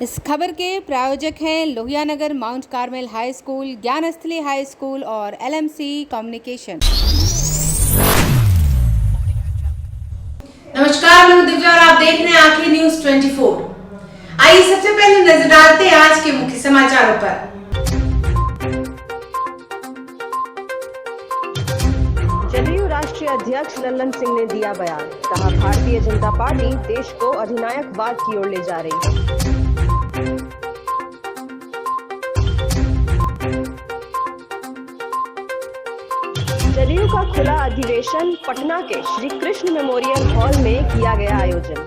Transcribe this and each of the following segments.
इस खबर के प्रायोजक हैं Lohianagar mount Carmel high school, Gyansthali high school और एलएमसी कम्युनिकेशन। नमस्कार, मैं दिव्या और आप देख रहे हैं आखिर न्यूज 24। आइए सबसे पहले नजर डालते हैं आज के मुख्य समाचारों पर। जदयू राष्ट्रीय अध्यक्ष लल्लन सिंह ने दिया बयान, कहा भारतीय जनता पार्टी देश को अधिनायकवाद की ओर ले जा रही है। जदयू का खुला अधिवेशन पटना के श्री कृष्ण मेमोरियल हॉल में किया गया आयोजन।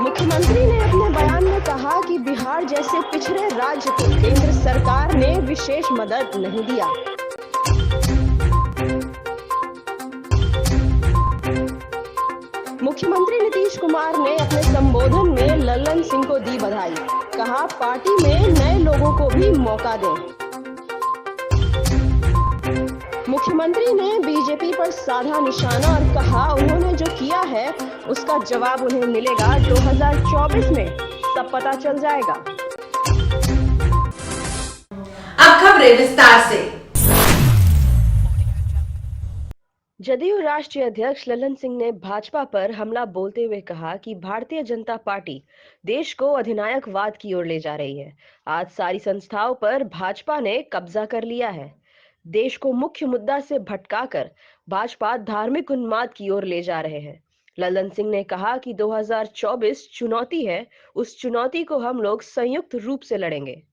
मुख्यमंत्री ने अपने बयान में कहा कि बिहार जैसे पिछड़े राज्य को केंद्र सरकार ने विशेष मदद नहीं दिया। मुख्यमंत्री नीतीश कुमार ने अपने संबोधन में लल्लन सिंह को दी बधाई, कहा पार्टी में नए लोगों को भी मौका दें। मुख्यमंत्री ने बीजेपी पर साधा निशाना और कहा उन्होंने जो किया है उसका जवाब उन्हें मिलेगा 2024 में, सब पता चल जाएगा। अब खबरें विस्तार से। जदयू राष्ट्रीय अध्यक्ष लल्लन सिंह ने भाजपा पर हमला बोलते हुए कहा कि भारतीय जनता पार्टी देश को अधिनायकवाद की ओर ले जा रही है। आज सारी संस्थाओं पर भाजपा ने कब्जा कर लिया है। देश को मुख्य मुद्दा से भटकाकर भाजपा धार्मिक उन्माद की ओर ले जा रहे हैं। लल्लन सिंह ने कहा कि 2024 चुनौती है, उस चुनौती को हम लोग संयुक्त रूप से लड़ेंगे।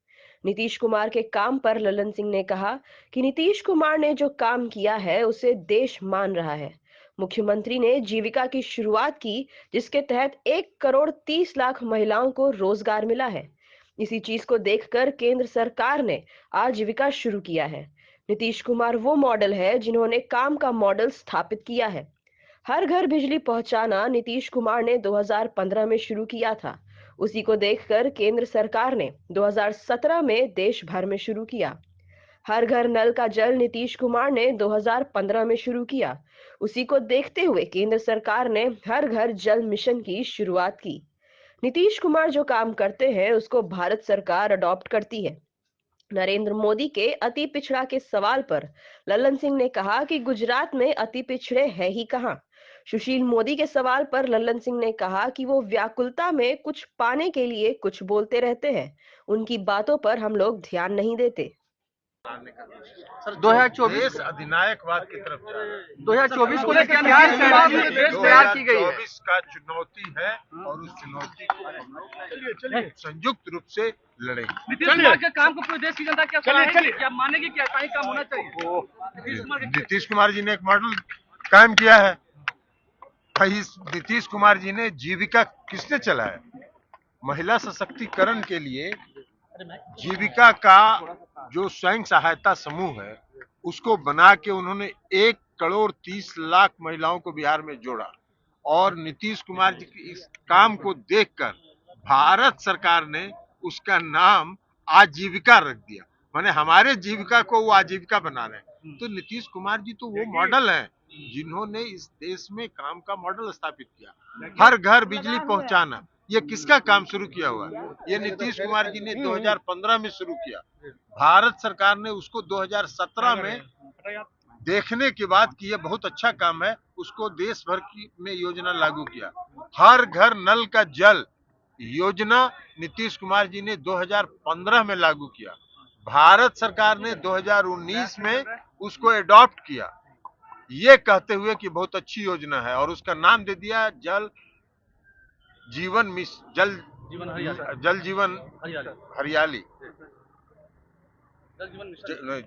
नीतीश कुमार के काम पर लल्लन सिंह ने कहा कि नीतीश कुमार ने जो काम किया है उसे देश मान रहा है। मुख्यमंत्री ने जीविका की शुरुआत की, जिसके तहत 1,30,00,000 महिलाओं को रोजगार मिला है। इसी चीज को देखकर केंद्र सरकार ने आजीविका शुरू किया है। नीतीश कुमार वो मॉडल है जिन्होंने काम का मॉडल स्थापित किया है। हर घर बिजली पहुंचाना नीतीश कुमार ने 2015 में शुरू किया था। उसी को देखकर केंद्र सरकार ने 2017 में देश भर में शुरू किया। हर घर नल का जल नीतीश कुमार ने 2015 में शुरू किया। उसी को देखते हुए केंद्र सरकार ने हर घर जल मिशन की शुरुआत की। नीतीश कुमार जो काम करते हैं उसको भारत सरकार अडॉप्ट करती है। नरेंद्र मोदी के अति पिछड़ा के सवाल पर लल्लन सिंह ने कहा कि गुजरात में अति पिछड़े है ही कहां। सुशील मोदी के सवाल पर लल्लन सिंह ने कहा कि वो व्याकुलता में कुछ पाने के लिए कुछ बोलते रहते हैं, उनकी बातों पर हम लोग ध्यान नहीं देते। सर 2024 अधिनायकवाद की तरफ 2024 को लेकर क्या तैयार की गई है? 2024 का चुनौती है और उस चुनौती को हम लोग संयुक्त रूप से लड़ेंगे। नीतीश कुमार के काम को पूरे देश की जनता क्या सराहेगी? क्या मानेगी कि ऐसा ही काम होना चाहिए? नीतीश कुमार जी ने एक मॉडल कायम किया है। भाई नीतीश कुमार जी ने जीविका किसने चलाया? महिला सशक्तिकरण के लिए जीविका का जो स्वयं सहायता समूह है उसको बना के उन्होंने 1,30,00,000 महिलाओं को बिहार में जोड़ा। और नीतीश कुमार जी के इस काम को देखकर भारत सरकार ने उसका नाम आजीविका रख दिया। माने हमारे जीविका को वो आजीविका बना रहे हैं। तो नीतीश कुमार जी तो वो मॉडल है जिन्होंने इस देश में काम का मॉडल स्थापित किया। हर घर बिजली पहुंचाना, ये किसका काम शुरू किया हुआ? ये नीतीश कुमार जी ने 2015 में शुरू किया। भारत सरकार ने उसको 2017 में देखने के बाद कि ये बहुत अच्छा काम है, उसको देश भर की में योजना लागू किया। हर घर नल का जल योजना नीतीश कुमार जी ने 2015 में लागू किया। भारत सरकार ने 2019 में उसको एडॉप्ट किया, ये कहते हुए कि बहुत अच्छी योजना है, और उसका नाम दे दिया जल जीवन हरियाली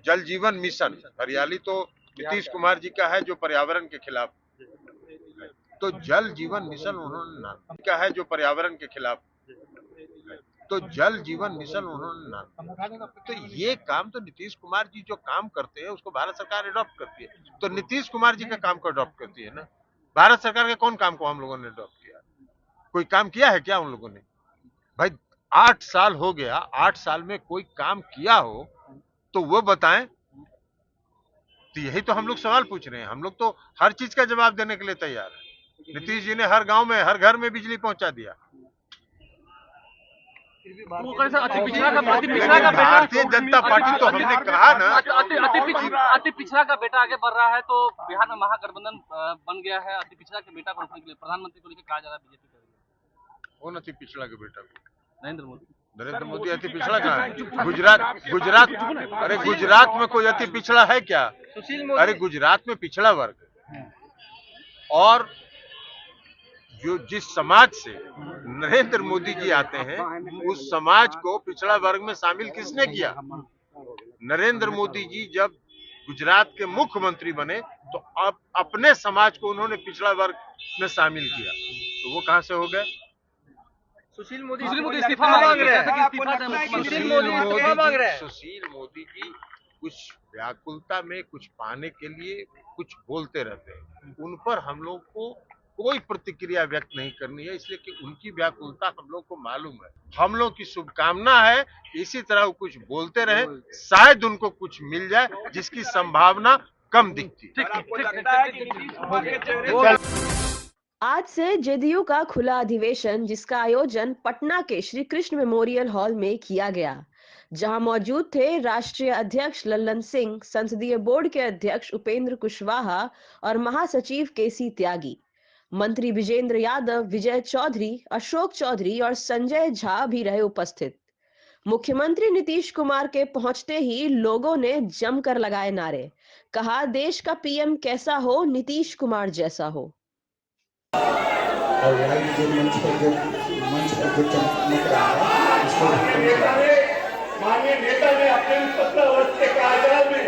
जल जीवन मिशन। हरियाली तो नीतीश कुमार जी का है जो पर्यावरण के खिलाफ, तो जल जीवन मिशन उन्होंने नाम का है जो पर्यावरण के खिलाफ, तो जल जीवन मिशन उन्होंने नाम। तो ये काम तो नीतीश कुमार जी जो काम करते हैं उसको भारत सरकार अडॉप्ट करती है। तो नीतीश कुमार जी का काम को अडॉप्ट करती है ना। भारत सरकार के कौन काम को हम लोगों ने अडॉप्ट किया? कोई काम किया है क्या उन लोगों ने? भाई 8 साल हो गया, 8 साल में कोई काम किया हो तो वो बताएं। तो यही तो हम लोग सवाल पूछ रहे हैं। हम लोग तो हर चीज का जवाब देने के लिए तैयार है। नीतीश जी ने हर गांव में, हर घर में बिजली पहुंचा दिया। अति पिछड़ा का भारतीय जनता पार्टी तो हमने कहा ना, अति पिछड़ा का बेटा आगे बढ़ रहा है, तो बिहार में महागठबंधन बन गया है। अति पिछड़ा के बेटा को रोकने के लिए प्रधानमंत्री को लेकर कहा जा रहा है बीजेपी कर रही है। कौन अति पिछड़ा के बेटा को? नरेंद्र मोदी। नरेंद्र मोदी अति पिछड़ा कहाँ है? गुजरात अरे गुजरात में कोई अति पिछड़ा है क्या? अरे गुजरात में पिछड़ा वर्ग है। और जो जिस समाज से नरेंद्र मोदी जी आते हैं, उस समाज को पिछड़ा वर्ग में शामिल किसने किया? नरेंद्र मोदी जी जब गुजरात के मुख्यमंत्री बने तो अब अपने समाज को उन्होंने पिछड़ा वर्ग में शामिल किया, तो वो कहां से हो गए? सुशील मोदी इस्तीफा मांग रहे हैं। सुशील मोदी जी कुछ व्याकुलता में कुछ पाने के लिए कुछ बोलते रहते हैं। उन पर हम लोग को कोई प्रतिक्रिया व्यक्त नहीं करनी है, इसलिए कि उनकी व्याकुलता हम लोग को मालूम है। हम लोग की शुभकामना है इसी तरह वो कुछ बोलते रहे, शायद उनको कुछ मिल जाए जिसकी संभावना कम दिखती। आज से जेडीयू का खुला अधिवेशन, जिसका आयोजन पटना के श्री कृष्ण मेमोरियल हॉल में किया गया, जहां मौजूद थे राष्ट्रीय अध्यक्ष लल्लन सिंह, संसदीय बोर्ड के अध्यक्ष उपेंद्र कुशवाहा और महासचिव केसी त्यागी। मंत्री विजेंद्र यादव, विजय चौधरी, अशोक चौधरी और संजय झा भी रहे उपस्थित। मुख्यमंत्री नीतीश कुमार के पहुंचते ही लोगों ने जमकर लगाए नारे। कहा, देश का पीएम कैसा हो, नीतीश कुमार जैसा हो। और माननीय नेता ने अपने 17 वर्ष के कार्यकाल में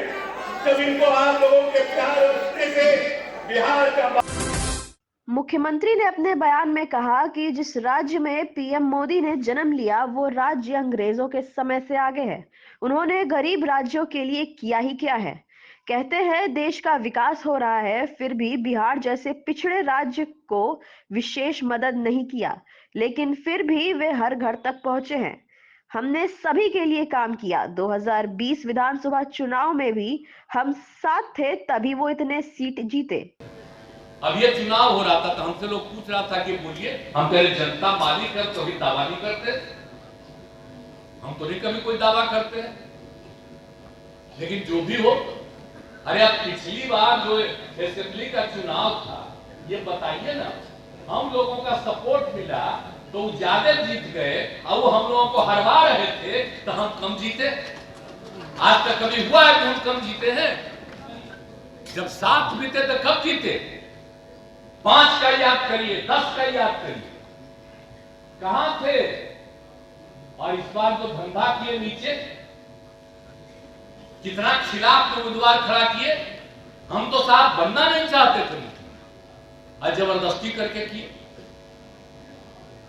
जब इनको आप लोगों के प्यार और से बिहार का। मुख्यमंत्री ने अपने बयान में कहा कि जिस राज्य में पीएम मोदी ने जन्म लिया वो राज्य अंग्रेजों के समय से आगे है। उन्होंने गरीब राज्यों के लिए किया ही क्या है। कहते हैं देश का विकास हो रहा है, फिर भी बिहार जैसे पिछड़े राज्य को विशेष मदद नहीं किया, लेकिन फिर भी वे हर घर तक पहुंचे हैं। हमने सभी के लिए काम किया। 2020 विधानसभा चुनाव में भी हम साथ थे, तभी वो इतने सीट जीते। अब ये चुनाव हो रहा था तो हमसे लोग पूछ रहा था कि बोलिए, हम कह रहे जनता मालिक है, कभी दावा नहीं करते, हम तो नहीं कभी कोई दावा करते हैं। लेकिन जो भी हो, अरे अब पिछली बार जो असेंबली का चुनाव था, ये बताइए ना, हम लोगों का सपोर्ट मिला तो ज्यादा जीत गए, और वो हम लोगों को हरवा रहे थे तो हम कम जीते। आज तक कभी हुआ है कि हम कम जीते हैं? जब 7 बीते तो कब जीते? 5 का याद करिए, 10 का याद करिए, कहां थे? और इस बार जो धंधा किए नीचे, कितना खिलाफ तो उम्मीदवार खड़ा किए। हम तो साहब बनना नहीं चाहते थे, और जबरदस्ती करके किए,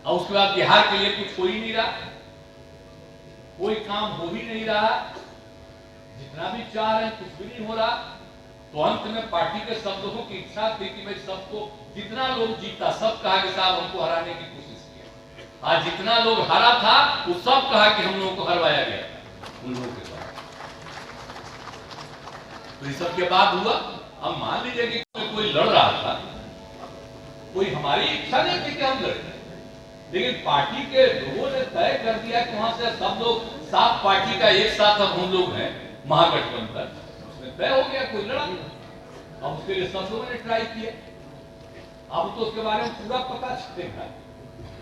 और उसके बाद बिहार के लिए कुछ हो ही नहीं रहा, कोई काम हो ही नहीं रहा, जितना भी चाह रहे हैं कुछ भी नहीं हो रहा। तो अंत में पार्टी के सब लोगों की इच्छा थी कि मैं सबको, जितना लोग जीता सब कहा कि साहब हमको हराने की कोशिश किया। आज जितना लोग हारा था वो सब कहा कि हम लोगों को हरवाया गया उन लोगों के द्वारा। तो इस सब के बाद हुआ, अब मान लीजिए कि कोई लड़ रहा था, कोई हमारी इच्छा नहीं थी कि हम लड़े, लेकिन पार्टी के लोगों ने तय कर दिया कि वहां से सब लोग, 7 पार्टी का एक साथ अब हम लोग हैं महागठबंधन, उसमें तय हो गया, कोई लड़ा। अब उसके लिए सब लोगों ने ट्राई किया। अब तो उसके बारे में पूरा पता चलेगा।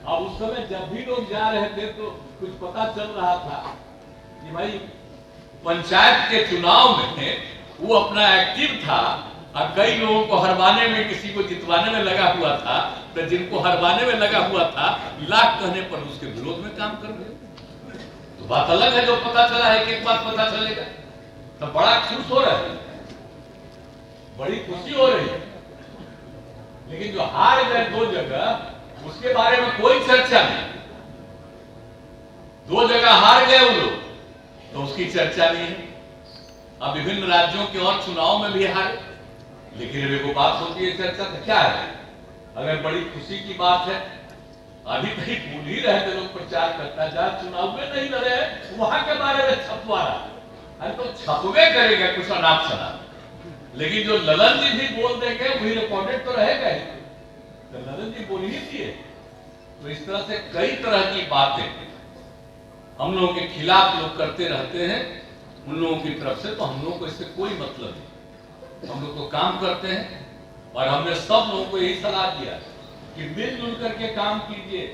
अब उस समय जब भी लोग जा रहे थे तो कुछ पता चल रहा था कि भाई पंचायत के चुनाव में वो अपना एक्टिव था, और कई लोगों को हरवाने में, किसी को जितवाने में लगा हुआ था। तो जिनको हरवाने में लगा हुआ था, लाख कहने पर उसके विरोध में काम कर रहे। तो बात अलग है, जो पता चला है कि एक बात पता चलेगा तो बड़ा खुश हो रहे हैं, बड़ी खुशी हो रही है। लेकिन जो हार गए 2 जगह, उसके बारे में कोई चर्चा नहीं। 2 जगह हार गए वो लोग, तो उसकी चर्चा नहीं है। अब विभिन्न राज्यों के और चुनाव में भी हारे, लेकिन वो बात होती है चर्चा, तो क्या है? अगर बड़ी खुशी की बात है, अभी कहीं भूल ही रहे थे लोग, प्रचार करता है, जहां चुनाव में नहीं लड़े वहां के बारे में छपवा रहा। अरे तो छपवे करेगा कुछ अनाप शनाप, लेकिन जो ललन जी भी बोल देंगे वही रिकॉर्डेड तो रहेगा ही, तो ललन जी बोल ही दिए। तो इस तरह से कई तरह की बातें हम लोगों के खिलाफ लोग करते रहते हैं, उन लोगों की तरफ से, तो हम लोगों को इससे कोई मतलब नहीं। हम लोग तो काम करते हैं और हमने सब लोगों को यही सलाह दिया कि मिलजुल करके काम कीजिए।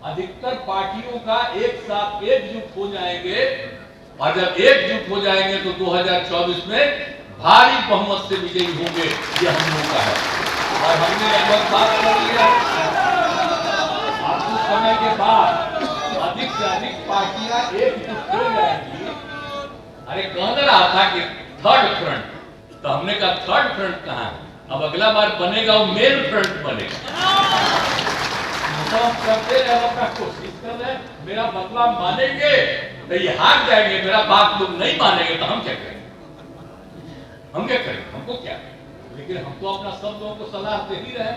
अधिकतर पार्टियों का एक साथ एकजुट हो जाएंगे, और जब एकजुट हो जाएंगे तो 2024 में भारी बहुमत से विजयी होंगे, ये हम लोगों का है। और हमने लगभग बात कर लिया, कुछ समय के बाद अधिक से अधिक पार्टियां एकजुट हो जाएंगी। अरे कहना रहा था कि थर्ड फ्रंट, तो हमने कहा थर्ड फ्रंट कहां है? अब अगला बार बनेगा वो मेन फ्रंट बनेगा। तो हम करते रहे, अपना कोशिश कर रहे, मेरा बदला मानेंगे तो ये हार जाएंगे, मेरा बात लोग नहीं मानेंगे तो हम क्या करेंगे? हम क्या करेंगे? हमको क्या? लेकिन हम तो अपना सब लोगों को सलाह दे ही रहे,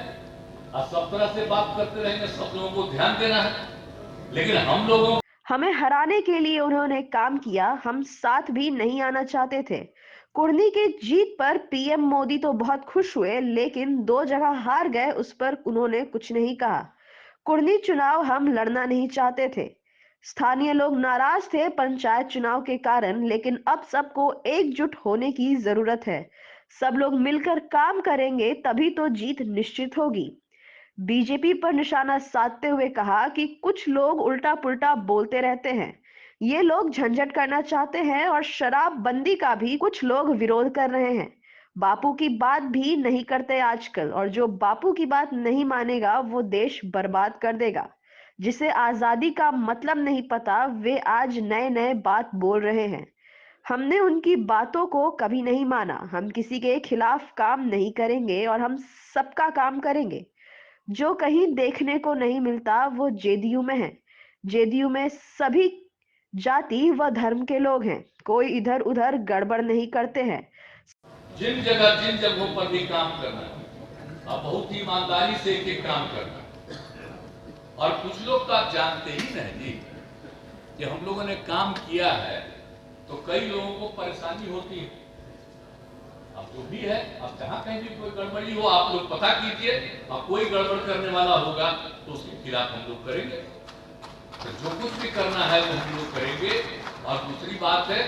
और सब तरह से बात करते रहेंगे, सब लोगों को ध्यान देना है। लेकिन हम लोगों हमें हराने के लिए उन्होंने काम किया, हम साथ भी नहीं आना चाहते थे। कुर्नी की जीत पर पीएम मोदी तो बहुत खुश हुए, लेकिन 2 जगह हार गए, उस पर उन्होंने कुछ नहीं कहा। कुर्नी चुनाव हम लड़ना नहीं चाहते थे। स्थानीय लोग नाराज थे पंचायत चुनाव के कारण, लेकिन अब सबको एकजुट होने की जरूरत है। सब लोग मिलकर काम करेंगे तभी तो जीत निश्चित होगी। बीजेपी पर निशाना साधते हुए कहा कि कुछ लोग उल्टा पुल्टा बोलते रहते हैं। ये लोग झंझट करना चाहते हैं और शराब बंदी का भी कुछ लोग विरोध कर रहे हैं। बापू की बात भी नहीं करते आजकल, और जो बापू की बात नहीं मानेगा वो देश बर्बाद कर देगा। जिसे आजादी का मतलब नहीं पता, वे आज नए नए बात बोल रहे हैं। हमने उनकी बातों को कभी नहीं माना। हम किसी के खिलाफ काम नहीं करेंगे और हम सबका काम करेंगे। जो कहीं देखने को नहीं मिलता वो जेडीयू में है। जेडीयू में सभी जाति व धर्म के लोग हैं, कोई इधर उधर गड़बड़ नहीं करते हैं। जिन जगहों पर भी काम करना है, अब बहुत ही ईमानदारी से एक काम करना है। और कुछ लोग तो आप जानते ही नहीं जी कि हम लोगों ने काम किया है तो कई लोगों को परेशानी होती है। अब जो भी है, अब जहां कहीं भी कोई गड़बड़ी हो आप लोग पता कीजिए, और कोई गड़बड़ करने वाला होगा तो उसके खिलाफ हम लोग करेंगे। तो जो कुछ भी करना है वो हम लोग करेंगे। और दूसरी बात है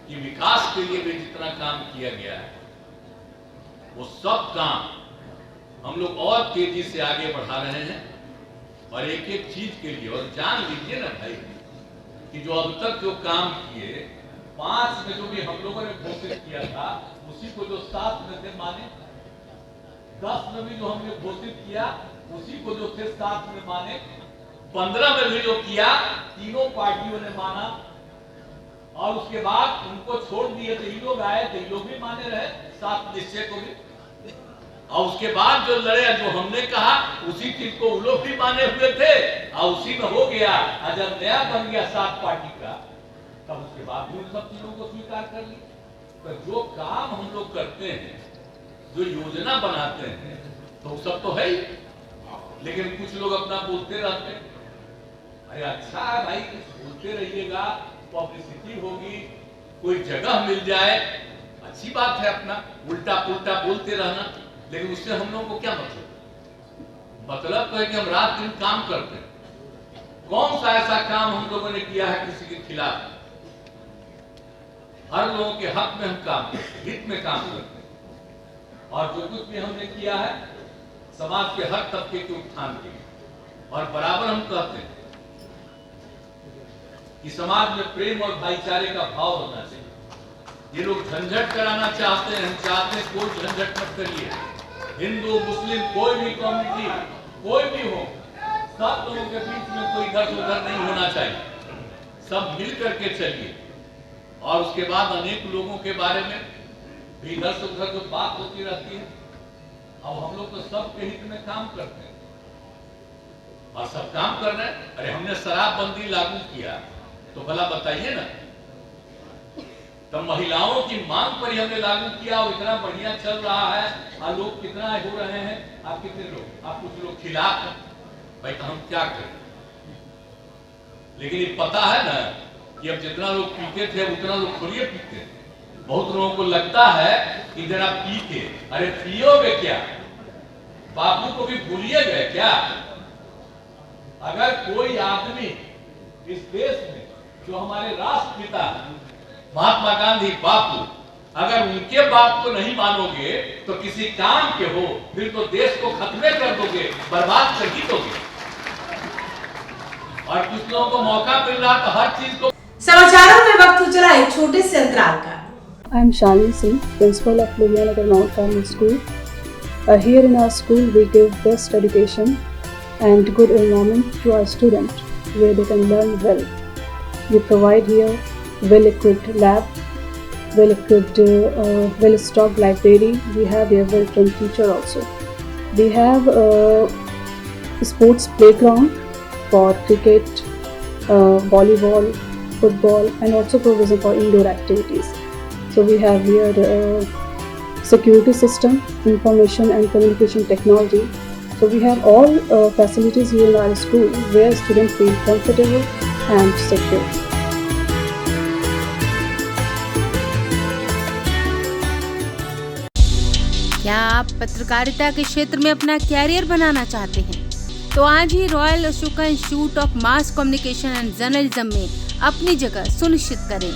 कि विकास के लिए भी जितना काम किया गया है वो सब काम हम लोग और तेजी से आगे बढ़ा रहे हैं। और एक एक चीज के लिए, और जान लीजिए ना भाई कि जो अब तक जो काम किए, 5 में जो भी हम लोगों ने घोषित किया था उसी को जो 7 में से माने, 10 में भी जो हमने घोषित किया उसी को जो थे 7 में माने, 15 में भी जो किया तीनों पार्टियों ने माना, और उसके बाद उनको छोड़ दिए तो ये लोग आए तो ये लोग भी माने रहे 7 निश्चय को भी, और उसके बाद जो लड़े जो हमने कहा उसी चीज को वो लोग भी माने हुए थे, और उसी में हो गया। और जब नया बन गया 7 पार्टी का, तब उसके बाद भी उन सब चीजों को स्वीकार कर लिया। तो जो काम हम लोग करते हैं, जो योजना बनाते हैं, तो सब तो है ही, लेकिन कुछ लोग अपना बोलते रहते हैं। अरे अच्छा है भाई, बोलते रहिएगा, पब्लिसिटी होगी, कोई जगह मिल जाए, अच्छी बात है। अपना उल्टा पुल्टा बोलते रहना, लेकिन उससे हम लोगों को क्या मतलब? मतलब तो है कि हम रात दिन काम करते हैं। कौन सा ऐसा काम हम लोगों ने किया है किसी के खिलाफ? हर लोगों के हक में हम काम करते हैं, हित में काम करते हैं। और जो कुछ भी हमने किया है समाज के हर तबके के उत्थान के लिए, और बराबर हम कहते हैं कि समाज में प्रेम और भाईचारे का भाव होना चाहिए। ये लोग झंझट कराना चाहते हैं, हम चाहते हैं कोई झंझट मत करिए। हिंदू मुस्लिम कोई भी कम्युनिटी कोई भी हो, सब लोगों के बीच में कोई इधर उधर नहीं होना चाहिए। सब मिल करके चलिए। और उसके बाद अनेक लोगों के बारे में भी इधर से उधर जो बात होती रहती है, अब हम लोग तो सबके हित में काम करते हैं और सब काम कर रहे हैं। अरे हमने शराबबंदी लागू किया तो भला बताइए ना, तो महिलाओं की मांग पर ही हमने लागू किया और इतना बढ़िया चल रहा है, और लोग कितना हो रहे हैं। आप कितने लोग, आप कुछ लोग खिलाफ हैं भाई, तो हम क्या करें? लेकिन ये पता है ना कि अब जितना लोग पीते थे उतना लोग थोड़ी पीते थे। बहुत लोगों को लगता है कि जरा पी के, अरे पियोगे क्या? बापू को भी भूलिए गए क्या? अगर कोई आदमी इस देश में जो हमारे राष्ट्रपिता महात्मा गांधी बापू, अगर उनके बाप को नहीं मानोगे तो किसी काम के हो, फिर तो देश को खत्मे कर दोगे, बर्बाद कर ही दोगे। और कुछ लोगों को मौका मिल रहा तो हर चीज को। समाचारों में वक्त हो चला एक छोटे से अंतराल का। I am Shalini Singh, principal of Lohiyanagar Mount Carmel School. Here in our school, we give best education and good environment to our students, where they can learn well. We provide here well-equipped lab, well-equipped, well-stocked library. We have here well-trained teacher also. We have a sports playground for cricket, volleyball, football, and also provision for indoor activities. So we have here security system, information and communication technology. So we have all facilities here in our school where students feel comfortable and secure. क्या आप पत्रकारिता के क्षेत्र में अपना career बनाना चाहते हैं? तो आज ही royal Ashoka institute of mass communication and journalism में अपनी जगह सुनिश्चित करें।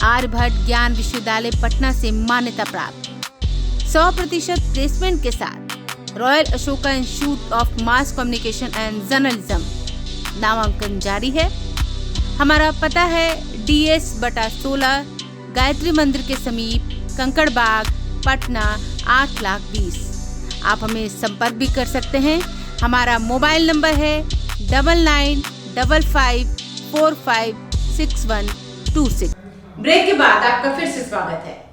आर्यभट्ट ज्ञान विश्वविद्यालय पटना से मान्यता प्राप्त 100% प्लेसमेंट के साथ royal Ashoka institute of mass communication and journalism नामांकन जारी है। हमारा पता है DS/16 गायत्री मंदिर के समीप, कंकड़ बाग, पटना 8,20,000। आप हमें संपर्क भी कर सकते हैं। हमारा मोबाइल नंबर है 9955456126। ब्रेक के बाद आपका फिर से स्वागत है।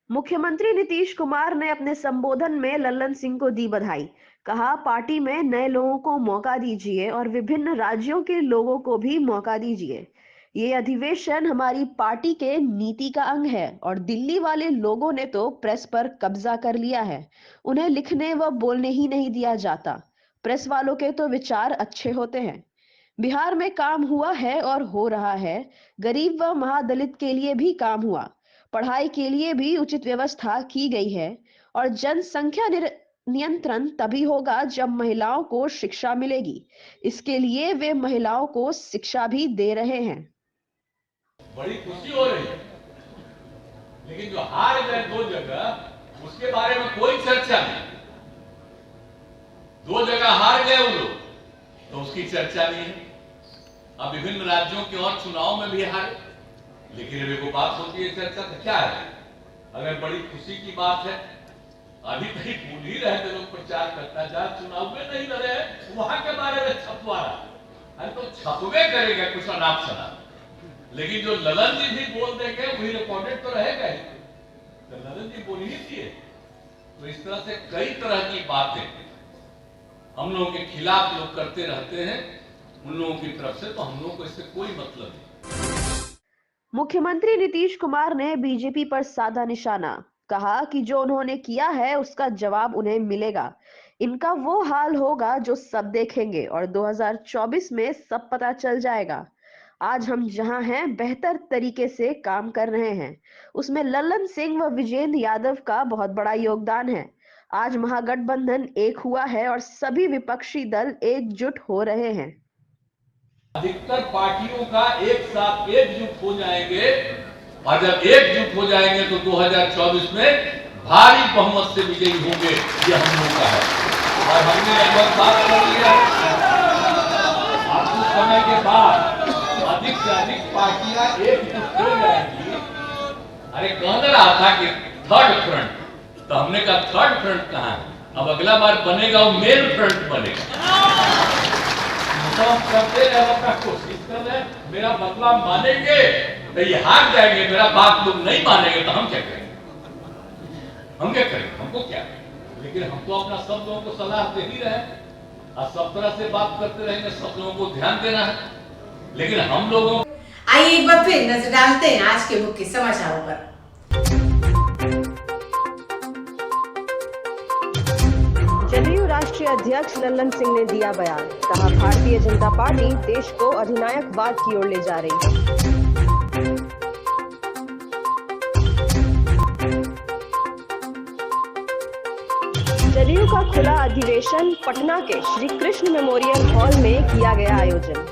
मुख्यमंत्री नीतीश कुमार ने अपने संबोधन में लल्लन सिंह को दी बधाई। कहा, पार्टी में नए लोगों को मौका दीजिए और विभिन्न राज्यों के लोगों को भी मौका दीजिए। ये अधिवेशन हमारी पार्टी के नीति का अंग है और दिल्ली वाले लोगों ने तो प्रेस पर कब्जा कर लिया है। उन्हें लिखने व बोलने ही नहीं दिया जाता। प्रेस वालों के तो विचार अच्छे होते हैं। बिहार में काम हुआ है और हो रहा है। गरीब व महादलित के लिए भी काम हुआ। पढ़ाई के लिए भी उचित व्यवस्था की गई है और जनसंख्या नियंत्रण तभी होगा जब महिलाओं को शिक्षा मिलेगी। इसके लिए वे महिलाओं को शिक्षा भी दे रहे हैं। बड़ी खुशी हो रही है, लेकिन जो हार गए 2 जगह, उसके बारे में कोई चर्चा नहीं। 2 जगह हार गए वो लोग, तो उसकी चर्चा नहीं है। अब विभिन्न राज्यों के और चुनाव में भी हारे, लेकिन अभी को बात होती है चर्चा, तो क्या है? अगर बड़ी खुशी की बात है, अभी कहीं भूल ही रहे थे लोग प्रचार करता है, जहां चुनाव में नहीं लड़े वहां के बारे में छपवा रहा। अरे तो छपवे करेगा कुछ अनाप शनाप, लेकिन जो ललन जी भी बोल देंगे वही रिकॉर्डेड तो रहेगा ही। तो ललन जी बोल ही दिए। तो इस तरह से कई तरह की बातें हम लोगों के खिलाफ लोग करते रहते हैं, उन लोगों की तरफ से, तो हम लोगों को इससे कोई मतलब नहीं। मुख्यमंत्री नीतीश कुमार ने बीजेपी पर साधा निशाना। कहा कि जो उन्होंने किया है उसका जवाब उन्हें मिलेगा। इनका वो हाल होगा जो सब देखेंगे और 2024 में सब पता चल जाएगा। आज हम जहां हैं बेहतर तरीके से काम कर रहे हैं, उसमें लल्लन सिंह व विजेंद्र यादव का बहुत बड़ा योगदान है। आज महागठबंधन एक हुआ है और सभी विपक्षी दल एकजुट हो रहे हैं। अधिकतर पार्टियों का एक साथ एकजुट हो जाएंगे और जब एकजुट हो जाएंगे तो 2024 में भारी बहुमत से विजयी होंगे, ये हम लोग का है। और हमने लगभग बात कर लिया, कुछ समय के बाद अधिक से अधिक पार्टियां एकजुट हो जाएंगी। अरे कहने रहा था कि थर्ड फ्रंट, तो हमने कहा थर्ड फ्रंट कहां है? अब अगला बार बनेगा वो मेन फ्रंट बनेगा। तो हम करते रहे, अपना कोशिश कर रहे। मेरा बदला मानेंगे तो ये हार जाएंगे, मेरा बात लोग नहीं मानेंगे तो हम क्या करेंगे? हम क्या करेंगे? हमको क्या? लेकिन हम तो अपना सब लोगों को सलाह दे ही रहे और सब तरह से बात करते रहेंगे। सब लोगों को ध्यान देना है, लेकिन हम लोगों। आइए एक बार फिर नजर डालते हैं आज के मुख्य समाचारों पर। जदयू राष्ट्रीय अध्यक्ष लल्लन सिंह ने दिया बयान, कहा भारतीय जनता पार्टी देश को अधिनायकवाद की ओर ले जा रही है। जदयू का खुला अधिवेशन पटना के श्री कृष्ण मेमोरियल हॉल में किया गया आयोजन।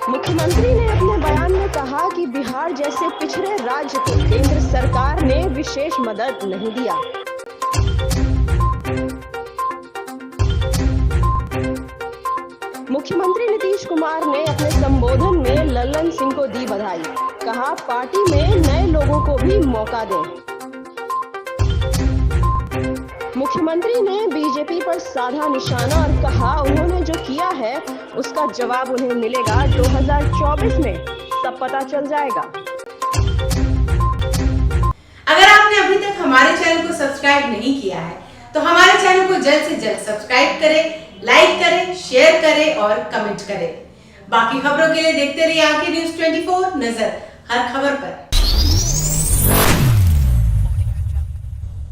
मुख्यमंत्री ने अपने बयान में कहा कि बिहार जैसे पिछड़े राज्य को केंद्र सरकार ने विशेष मदद नहीं दिया। मुख्यमंत्री नीतीश कुमार ने अपने संबोधन में लल्लन सिंह को दी बधाई, कहा पार्टी में नए लोगों को भी मौका दें। मुख्यमंत्री ने बीजेपी पर साधा निशाना और कहा उन्होंने जो किया है उसका जवाब उन्हें मिलेगा 2024 में, सब पता चल जाएगा। अगर आपने अभी तक हमारे चैनल को सब्सक्राइब नहीं किया है तो हमारे चैनल को जल्द से जल्द सब्सक्राइब करें, लाइक करें, शेयर करें और कमेंट करें। बाकी खबरों के लिए देखते रहिए आंखें न्यूज़ 24, नजर हर खबर पर।